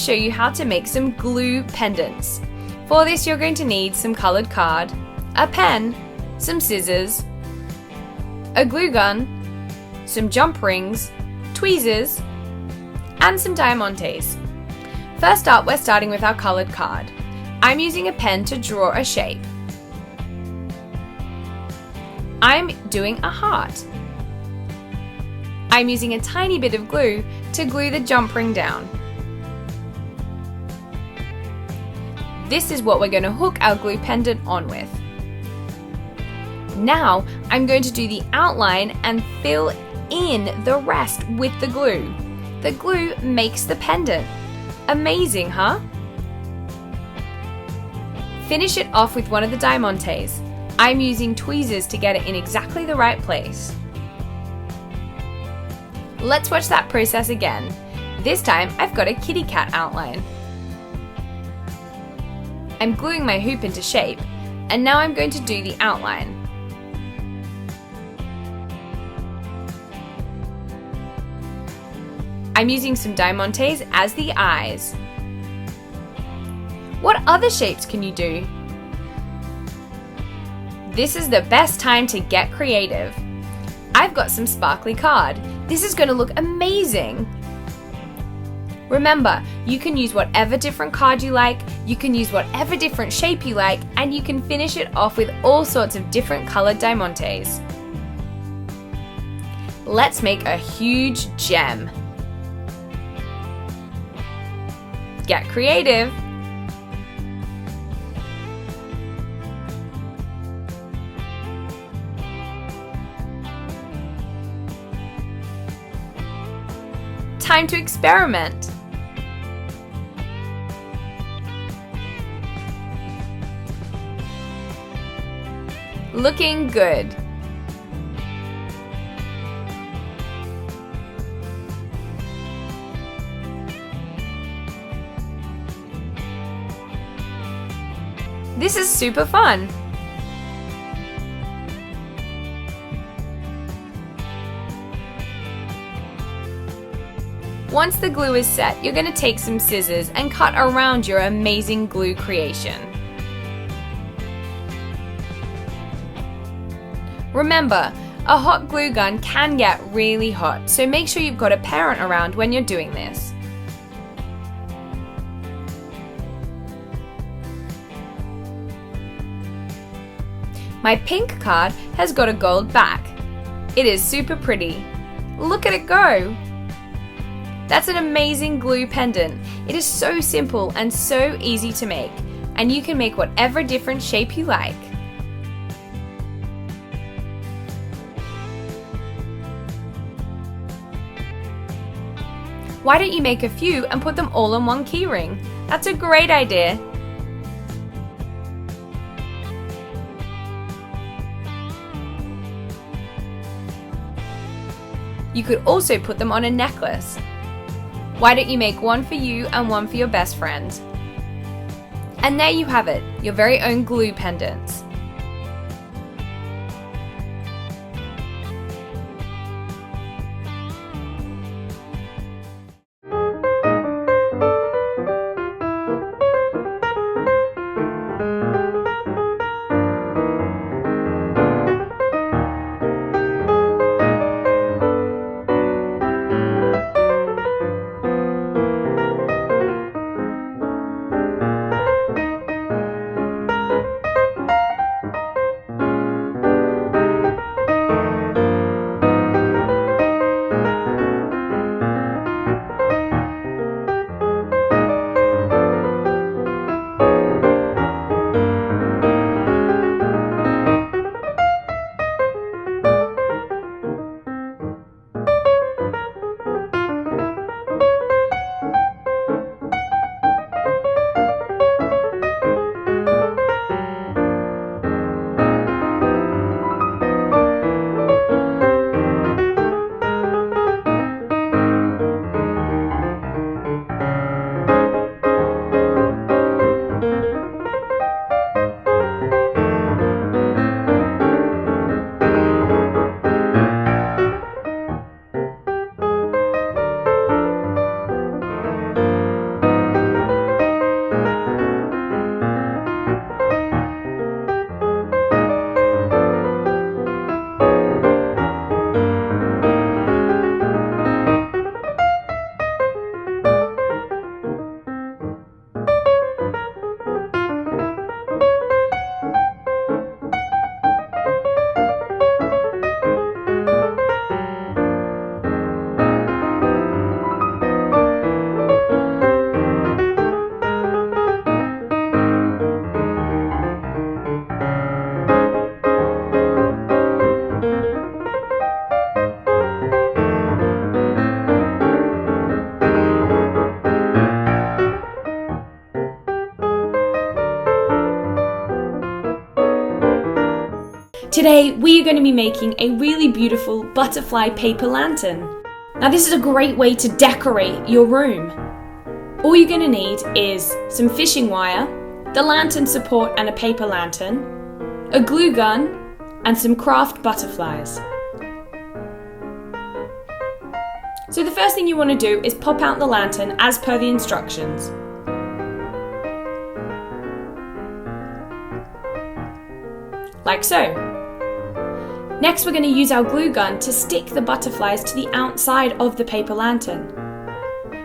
show you how to make some glue pendants. For this, you're going to need some colored card, a pen, some scissors, a glue gun, some jump rings, tweezers, and some diamantes. First up, we're starting with our colored card. I'm using a pen to draw a shape. I'm doing a heart. I'm using a tiny bit of glue to glue the jump ring down. This is what we're going to hook our glue pendant on with. Now, I'm going to do the outline and fill in the rest with the glue. The glue makes the pendant. Amazing, huh? Finish it off with one of the diamantes. I'm using tweezers to get it in exactly the right place. Let's watch that process again. This time, I've got a kitty cat outline. I'm gluing my hoop into shape, and now I'm going to do the outline. I'm using some diamantes as the eyes. What other shapes can you do? This is the best time to get creative. I've got some sparkly card. This is going to look amazing. Remember, you can use whatever different card you like, you can use whatever different shape you like, and you can finish it off with all sorts of different colored diamantes. Let's make a huge gem. Get creative! Time to experiment! Looking good! This is super fun! Once the glue is set, you're going to take some scissors and cut around your amazing glue creation. Remember, a hot glue gun can get really hot, so make sure you've got a parent around when you're doing this. My pink card has got a gold back. It is super pretty. Look at it go! That's an amazing glue pendant. It is so simple and so easy to make, and you can make whatever different shape you like. Why don't you make a few and put them all on one keyring? That's a great idea. You could also put them on a necklace. Why don't you make one for you and one for your best friend? And there you have it, your very own glue pendants. Today we are going to be making a really beautiful butterfly paper lantern. Now this is a great way to decorate your room. All you're going to need is some fishing wire, the lantern support and a paper lantern, a glue gun and some craft butterflies. So the first thing you want to do is pop out the lantern as per the instructions. Like so. Next we're going to use our glue gun to stick the butterflies to the outside of the paper lantern.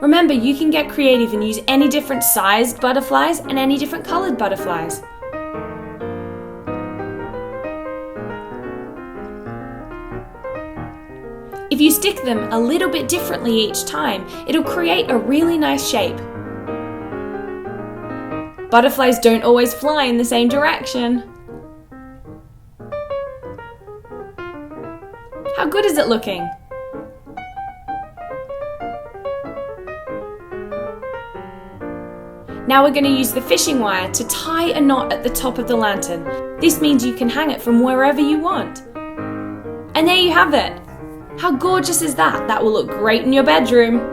Remember, you can get creative and use any different sized butterflies and any different coloured butterflies. If you stick them a little bit differently each time, it'll create a really nice shape. Butterflies don't always fly in the same direction. How good is it looking? Now we're going to use the fishing wire to tie a knot at the top of the lantern. This means you can hang it from wherever you want. And there you have it. How gorgeous is that? That will look great in your bedroom.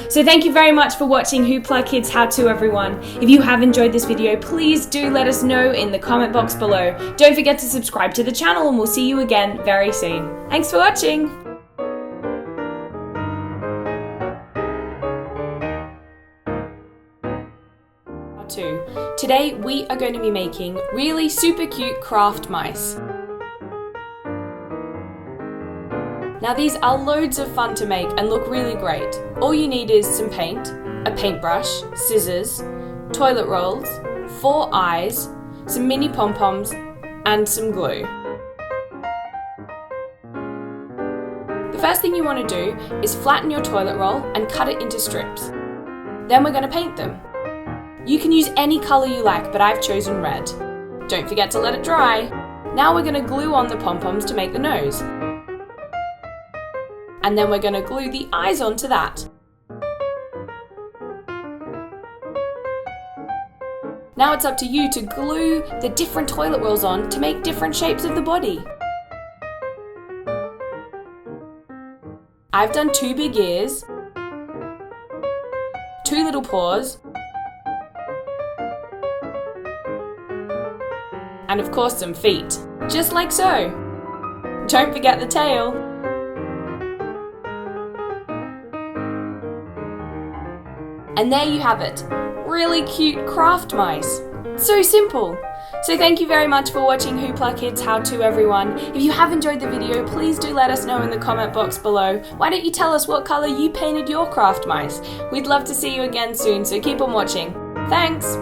So thank you very much for watching HooplaKidz How To, everyone. If you have enjoyed this video, please do let us know in the comment box below. Don't forget to subscribe to the channel and we'll see you again very soon. Thanks for watching. Today we are going to be making really super cute craft mice. Now these are loads of fun to make and look really great. All you need is some paint, a paintbrush, scissors, toilet rolls, 4 eyes, some mini pom-poms and some glue. The first thing you want to do is flatten your toilet roll and cut it into strips. Then we're going to paint them. You can use any colour you like, but I've chosen red. Don't forget to let it dry. Now we're going to glue on the pom-poms to make the nose. And then we're going to glue the eyes onto that. Now it's up to you to glue the different toilet rolls on to make different shapes of the body. I've done 2 big ears, 2 little paws, and of course some feet, just like so. Don't forget the tail. And there you have it, really cute craft mice. So simple. So thank you very much for watching HooplaKidz How To, everyone. If you have enjoyed the video, please do let us know in the comment box below. Why don't you tell us what colour you painted your craft mice? We'd love to see you again soon, so keep on watching. Thanks!